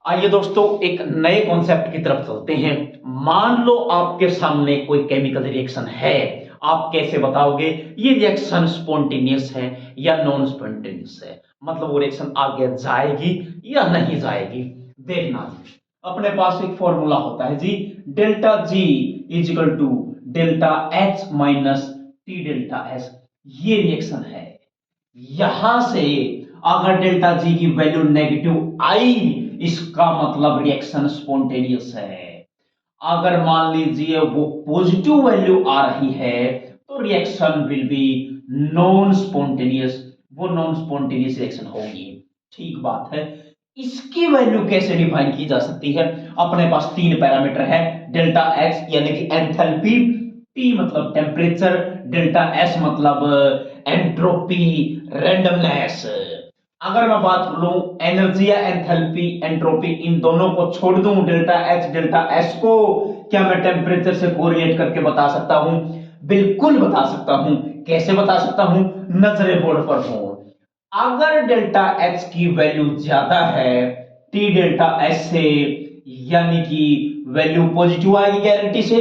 आइए दोस्तों एक नए कॉन्सेप्ट की तरफ चलते हैं। मान लो आपके सामने कोई केमिकल रिएक्शन है, आप कैसे बताओगे ये रिएक्शन स्पॉन्टेनियस है या नॉन स्पॉन्टेनियस है? मतलब वो रिएक्शन आगे जाएगी या नहीं जाएगी। देखना जी, अपने पास एक फॉर्मूला होता है जी, delta G is equal to delta H minus T delta S. ये रिएक्शन है। यहां से अगर डेल्टा जी की वैल्यू नेगेटिव आई, इसका मतलब रिएक्शन स्पॉन्टेनियस है। अगर मान लीजिए वो पॉजिटिव वैल्यू आ रही है तो reaction will be non spontaneous, वो नॉन स्पॉन्टेनियस रिएक्शन होगी। ठीक बात है। इसकी वैल्यू कैसे डिफाइन की जा सकती है? अपने पास तीन पैरामीटर है, डेल्टा एक्स यानी कि एंथैल्पी, टी मतलब टेम्परेचर, डेल्टा एस मतलब एंट्रोपी, रैंडमनेस। अगर मैं बात कर लूं एनर्जी या एंथैल्पी एंट्रोपी, इन दोनों को छोड़ दूं, डेल्टा एच डेल्टा एस को क्या मैं टेम्परेचर से कोरिलेट करके बता सकता हूं? बिल्कुल बता सकता हूं। कैसे बता सकता हूं? नजरे बोर्ड पर हो। अगर डेल्टा एच की वैल्यू ज्यादा है टी डेल्टा एस से, यानी कि वैल्यू पॉजिटिव आएगी गारंटी से।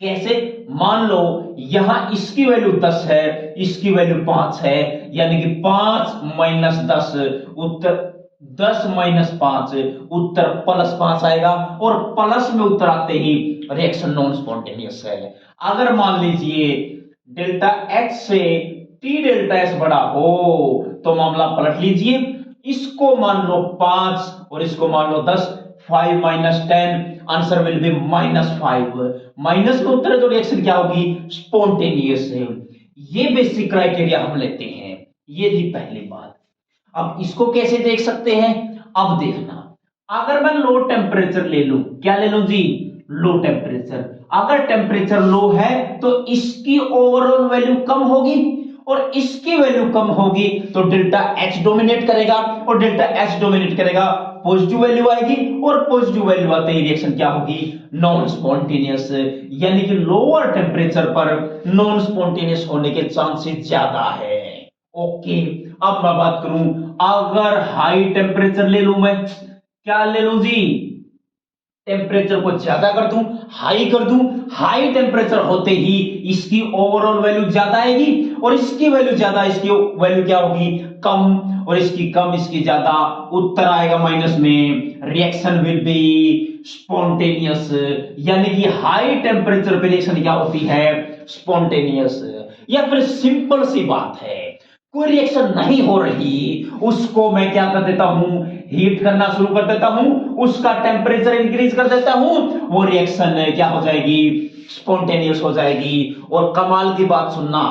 कैसे? मान लो यहां इसकी वैल्यू 10 है, इसकी वैल्यू 5 है, यानी कि 5 माइनस 10 उत्तर 10 माइनस 5 उत्तर प्लस 5 आएगा, और प्लस में उत्तर आते ही रिएक्शन नॉन स्पॉन्टेनियस है। अगर मान लीजिए डेल्टा एच से टी डेल्टा एस बड़ा हो तो मामला पलट लीजिए, इसको मान लो 5 और इसको मान लो 10, 5 minus 10, answer will be -5। Minus में उत्तर है तो रिएक्शन क्या होगी? स्पॉन्टेनियस है। ये बेसिक क्राइटेरिया हम लेते हैं। ये थी पहली बात। अब इसको कैसे देख सकते हैं? अब देखना, अगर मैं लो टेम्परेचर ले लूं, क्या ले लूं जी? Low temperature. अगर टेम्परेचर लो है तो इसकी ओवरऑल वैल्यू कम होगी, और इसकी वैल्यू कम होगी तो डेल्टा एच डोमिनेट करेगा, और डेल्टा एच डोमिनेट करेगा पॉजिटिव वैल्यू आएगी, और पॉजिटिव वैल्यू आते ही रिएक्शन क्या होगी? Non spontaneous. यानी कि लोअर टेम्परेचर पर नॉन स्पॉन्टेनियस होने के चांसेस ज्यादा है। ओके। अब मैं बात करूं, अगर हाई टेम्परेचर ले लूं, मैं क्या ले लूं जी? टेम्परेचर को ज्यादा कर दूं, हाई कर दूं, हाई टेम्परेचर होते ही इसकी ओवरऑल वैल्यू ज्यादा आएगी, और इसकी वैल्यू ज्यादा, इसकी वैल्यू क्या होगी? कम, और इसकी कम इसकी ज्यादा, उत्तर आएगा माइनस में। रिएक्शन विल बी स्पॉन्टेनियस, यानी कि हाई टेम्परेचर पे रिएक्शन क्या होती है? स्पॉन्टेनियस। या फिर सिंपल सी बात है, कोई रिएक्शन नहीं हो रही, उसको मैं क्या कर देता हूं? हीट करना शुरू कर देता हूं, उसका टेम्परेचर इंक्रीज कर देता हूं, वो रिएक्शन क्या हो जाएगी? स्पॉन्टेनियस हो जाएगी। और कमाल की बात सुनना,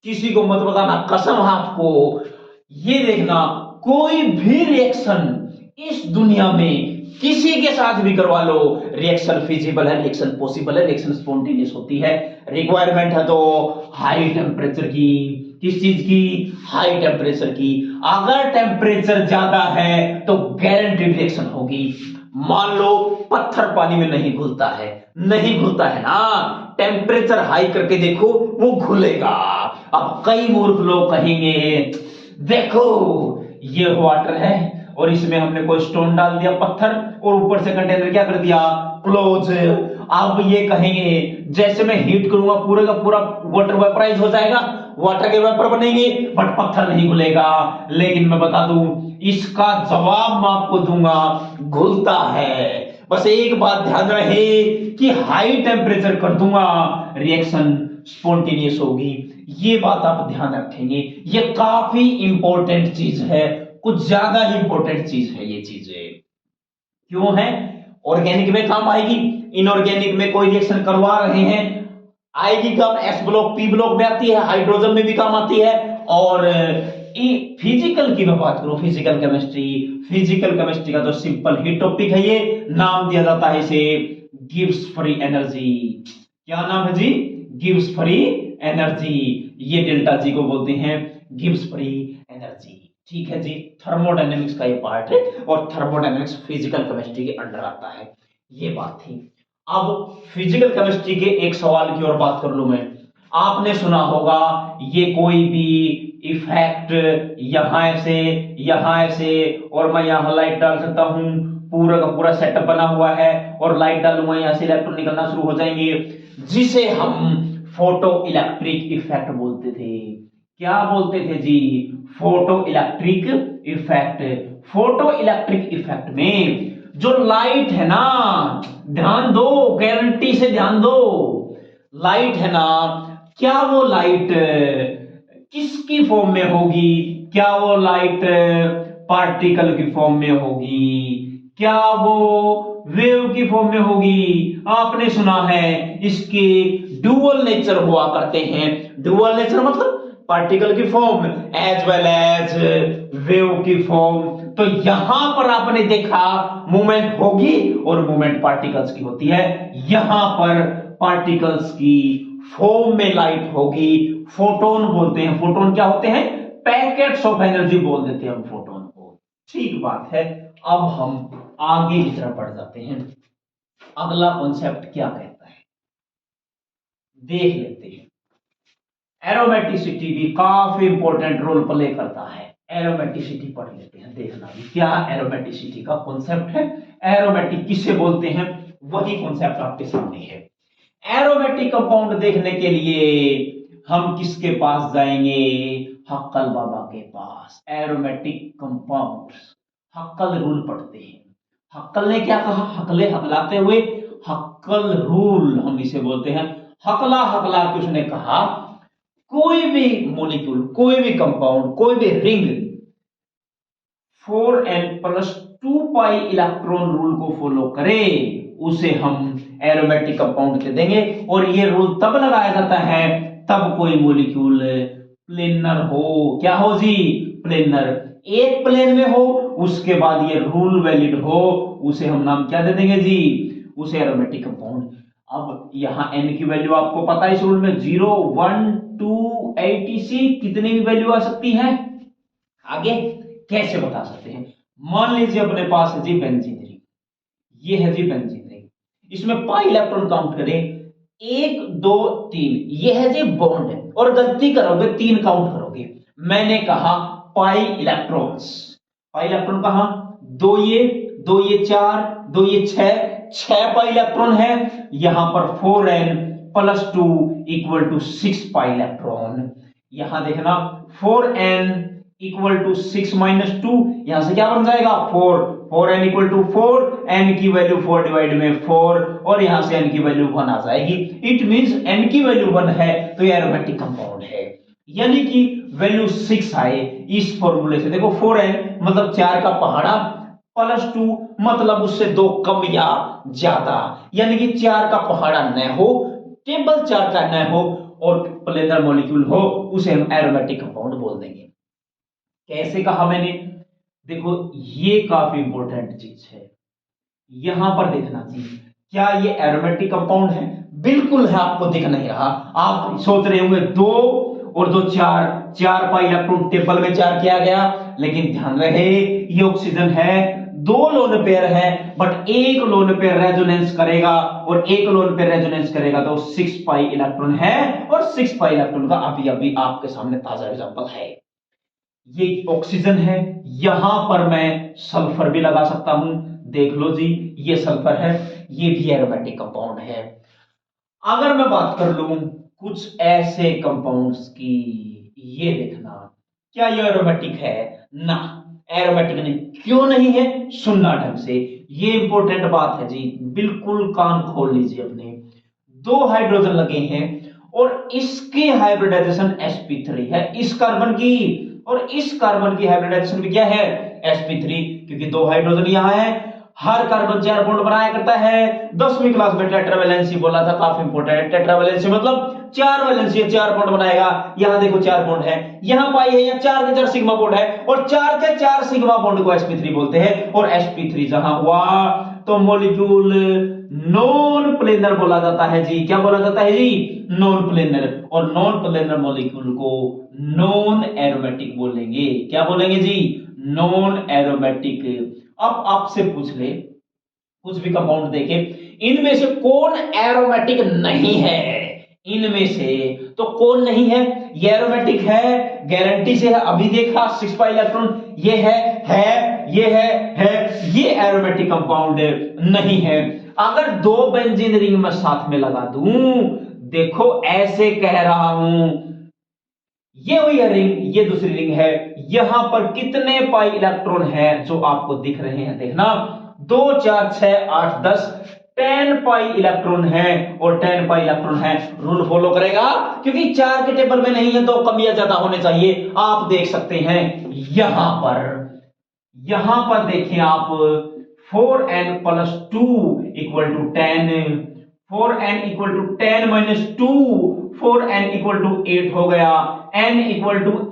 किसी को मत बताना, कसम है आपको, ये देखना, कोई भी रिएक्शन इस दुनिया में किसी के साथ भी करवा लो, रिएक्शन फिजिबल है, रिएक्शन पॉसिबल है, रिएक्शन स्पॉन्टेनियस होती है। रिक्वायरमेंट है तो हाई टेम्परेचर की। किस चीज की? हाई टेम्परेचर की। अगर टेम्परेचर ज्यादा है तो गारंटीड रिएक्शन होगी। मान लो पत्थर पानी में नहीं घुलता है, नहीं घुलता है ना, टेम्परेचर हाई करके देखो वो घुलेगा। अब कई मूर्ख लोग कहेंगे देखो ये वाटर है और इसमें हमने कोई स्टोन डाल दिया, पत्थर, और ऊपर से कंटेनर क्या कर दिया? क्लोज। अब ये कहेंगे जैसे मैं हीट करूंगा पूरे का पूरा वाटर वेपराइज हो जाएगा, वाटर के वेपर बनेंगे बट पत्थर नहीं घुलेगा। लेकिन मैं बता दूं, इसका जवाब मैं आपको दूंगा, घुलता है। बस एक बात ध्यान रहे कि हाई टेम्परेचर कर दूंगा रिएक्शन स्पॉन्टेनियस होगी। ये बात आप ध्यान रखेंगे, ये काफी इंपॉर्टेंट चीज है, कुछ ज्यादा ही इंपॉर्टेंट चीज है ये चीजें। क्यों है? ऑर्गेनिक में काम आएगी, इनऑर्गेनिक में कोई रिएक्शन करवा रहे हैं, आएगी कब? एस ब्लॉक पी ब्लॉक में आती है, हाइड्रोजन में भी काम आती है। और फिजिकल की मैं बात करूं, फिजिकल केमिस्ट्री, फिजिकल केमिस्ट्री का तो सिंपल ही टॉपिक है, ये नाम दिया जाता है इसे गिब्स फ्री एनर्जी। क्या नाम है जी? Gibbs free energy. ये डेल्टा जी को बोलते हैं गिब्स फ्री एनर्जी। ठीक है जी, थर्मोडायनेमिक्स का ये पार्ट है, और थर्मोडायनेमिक्स फिजिकल केमिस्ट्री के अंडर आता है। ये बात थी। अब फिजिकल केमिस्ट्री के एक सवाल की और बात कर लूं मैं। आपने सुना होगा ये कोई भी इफेक्ट यहां से और मैं यहां लाइट डाल सकता हूं, पूरा का पूरा सेटअप बना हुआ है और लाइट डालूंगा, यहां से इलेक्ट्रॉन निकलना शुरू हो जाएंगे, जिसे हम फोटो इलेक्ट्रिक इफेक्ट बोलते थे। क्या बोलते थे जी? Photo electric effect. Photo electric effect में जो लाइट है ना, ध्यान दो, गारंटी से ध्यान दो, लाइट है ना, क्या वो लाइट किसकी फॉर्म में होगी? क्या वो लाइट पार्टिकल की फॉर्म में होगी? क्या वो वेव की फॉर्म में होगी? आपने सुना है इसके डुअल नेचर हुआ करते हैं। डुअल नेचर मतलब पार्टिकल की form as well as wave की फॉर्म। तो यहां पर आपने देखा मूवमेंट होगी और मूवमेंट पार्टिकल्स की होती है। यहां पर पार्टिकल्स की फॉर्म में लाइट होगी, फोटोन बोलते हैं। फोटोन क्या होते हैं? पैकेट्स ऑफ एनर्जी बोल देते हैं हम फोटोन को। ठीक बात है। अब हम आगे की तरफ बढ़ जाते हैं। अगला कॉन्सेप्ट क्या कहता है देख लेते हैं। एरोमेटिसिटी भी काफी इंपॉर्टेंट रोल प्ले करता है। एरोमेटिसिटी पढ़ लेते हैं, देखना भी क्या एरोमेटिसिटी का कॉन्सेप्ट है। एरोमेटिक किसे बोलते हैं, वही कॉन्सेप्ट आपके सामने है। एरोमेटिक कंपाउंड देखने के लिए हम किसके पास जाएंगे? हक्कल बाबा के पास। एरोमेटिक कंपाउंड्स, हक्कल रूल पढ़ते हैं। हक्कल ने क्या कहा? हकले हकलाते हुए हक्कल रूल हम इसे बोलते हैं। हकला हकला के उसने कहा कोई भी मॉलिक्यूल, कोई भी कंपाउंड, कोई भी रिंग 4n+2 इलेक्ट्रॉन रूल को फॉलो करे, उसे हम एरोमेटिक कंपाउंड कह देंगे। और ये रूल तब लगाया जाता है तब कोई मॉलिक्यूल प्लेनर हो। क्या हो जी? प्लेनर। एक प्लेन में हो, उसके बाद ये रूल वैलिड हो, उसे हम नाम क्या दे देंगे जी? उसे एरोमेटिक कंपाउंड। अब यहां n की वैल्यू आपको पता है इस रूल में 0, 1, 2, 80 कितनी भी वैल्यू आ सकती है। आगे कैसे बता सकते हैं? मान लीजिए अपने पास है जी बेंजीन रिंग, ये है जी बेंजीन रिंग, इसमें पाई इलेक्ट्रॉन काउंट करें 1, 2, 3, ये है जी बॉन्ड। और गलती करोगे 3 काउंट करोगे। मैंने कहा पाई इलेक्ट्रॉन्स, पाई इलेक्ट्रॉन कहा 2 ये 2 ये 4 2 ये 6 पाई इलेक्ट्रॉन है। यहां पर 4n+2 = 6 पाई इलेक्ट्रॉन। यहां देखना 4n = 6 - 2, यहां से क्या बन जाएगा 4, 4n = 4, n की वैल्यू 4 डिवाइड में 4, और यहां से n की वैल्यू 1 आ जाएगी। इट मींस n की वैल्यू 1 है तो ये एरोमेटिक कंपाउंड है। यानी कि वैल्यू 6 आए इस फॉर्मूले से। देखो 4n मतलब 4 का पहाड़ा, +2 मतलब उससे 2 कम या ज्यादा, यानी कि 4 का पहाड़ा न हो, टेबल 4 का न हो और प्लेनर मॉलिक्यूल हो, उसे हम एरोमेटिक कंपाउंड बोल देंगे। कैसे कहा मैंने? देखो ये काफी इंपॉर्टेंट चीज है। यहां पर देखना चाहिए क्या ये एरोमेटिक कंपाउंड है? बिल्कुल है, आपको दिख नहीं रहा। आप सोच रहे होंगे 2 और 2 4 पाई इलेक्ट्रॉन टेबल में 4 किया गया, लेकिन ध्यान रहे ये ऑक्सीजन है, 2 लोन पेयर है, बट एक लोन पेयर रेजोनेंस करेगा और एक लोन पेयर रेजोनेंस करेगा तो 6 पाई इलेक्ट्रॉन है। और 6 पाई इलेक्ट्रॉन का अभी अभी आपके सामने ताजा एग्जांपल है। ये ऑक्सीजन है, यहां पर मैं सल्फर भी लगा सकता हूं। देख लो जी ये सल्फर है, ये भी एरोमेटिक कंपाउंड है। अगर मैं बात कर लूं कुछ ऐसे कंपाउंड्स की, ये देखना क्या ये एरोमेटिक है? ना, एरोमेटिक नहीं। क्यों नहीं है? सुनना ढंग से, ये इंपॉर्टेंट बात है जी, बिल्कुल कान खोल लीजिए अपने। 2 हाइड्रोजन लगे हैं और इसके हाइब्रिडाइजेशन sp3 है, इस कार्बन की, और इस कार्बन की हाइब्रिडाइजेशन भी क्या है? sp3, क्योंकि 2 हाइड्रोजन यहां है। हर कार्बन 4 बॉन्ड बनाया करता है। 10वीं क्लास में टेट्रावैलेंसी बोला था, काफी इंपॉर्टेंट है। टेट्रावैलेंसी मतलब 4 वैलेंसी, 4 बॉन्ड बनाएगा। यहां देखो 4 बॉन्ड है, यहां पाई है, यहां 4 के 4 सिग्मा बॉन्ड है, और 4 के 4 सिग्मा बॉन्ड को sp3 बोलते हैं। और sp3 जहां हुआ तो मॉलिक्यूल नॉन प्लेनर बोला जाता है जी। क्या बोला जाता है जी? Non planar. और नॉन प्लेनर मॉलिक्यूल को नॉन एरोमेटिक बोलेंगे। क्या बोलेंगे जी? Non aromatic. अब आपसे पूछ ले कुछ भी कंपाउंड देके, इनमें से कौन एरोमेटिक नहीं है? इनमें से तो कौन नहीं है? ये एरोमेटिक है, गारंटी से है। अभी देखा 6 पाई इलेक्ट्रॉन, ये है, ये है, ये एरोमेटिक कंपाउंड नहीं है। अगर दो बेंजीन रिंग में साथ में लगा दूं, देखो ऐसे कह रहा हूं, ये वही रिंग, ये दूसरी रिंग है, यहां पर कितने पाई इलेक्ट्रॉन है जो आपको दिख रहे हैं, देखना 2 4 6 8 10 10 पाई इलेक्ट्रॉन है, और 10 पाई इलेक्ट्रॉन है, रूल फॉलो करेगा, क्योंकि 4 के टेबल में नहीं है तो कम या ज्यादा होने चाहिए। आप देख सकते हैं यहां पर देखिए आप 4n + 2 = 10, 4n = 10 - 2, 4n = 8 हो गया, n =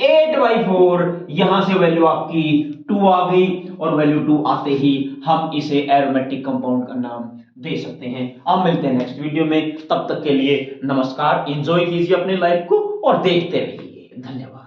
8/4, यहां से वैल्यू आपकी 2 आ गई, और वैल्यू 2 आते ही हम इसे एरोमेटिक कंपाउंड का नाम दे सकते हैं। अब मिलते हैं नेक्स्ट वीडियो में, तब तक के लिए नमस्कार, एंजॉय कीजिए अपने लाइफ को और देखते रहिए। धन्यवाद।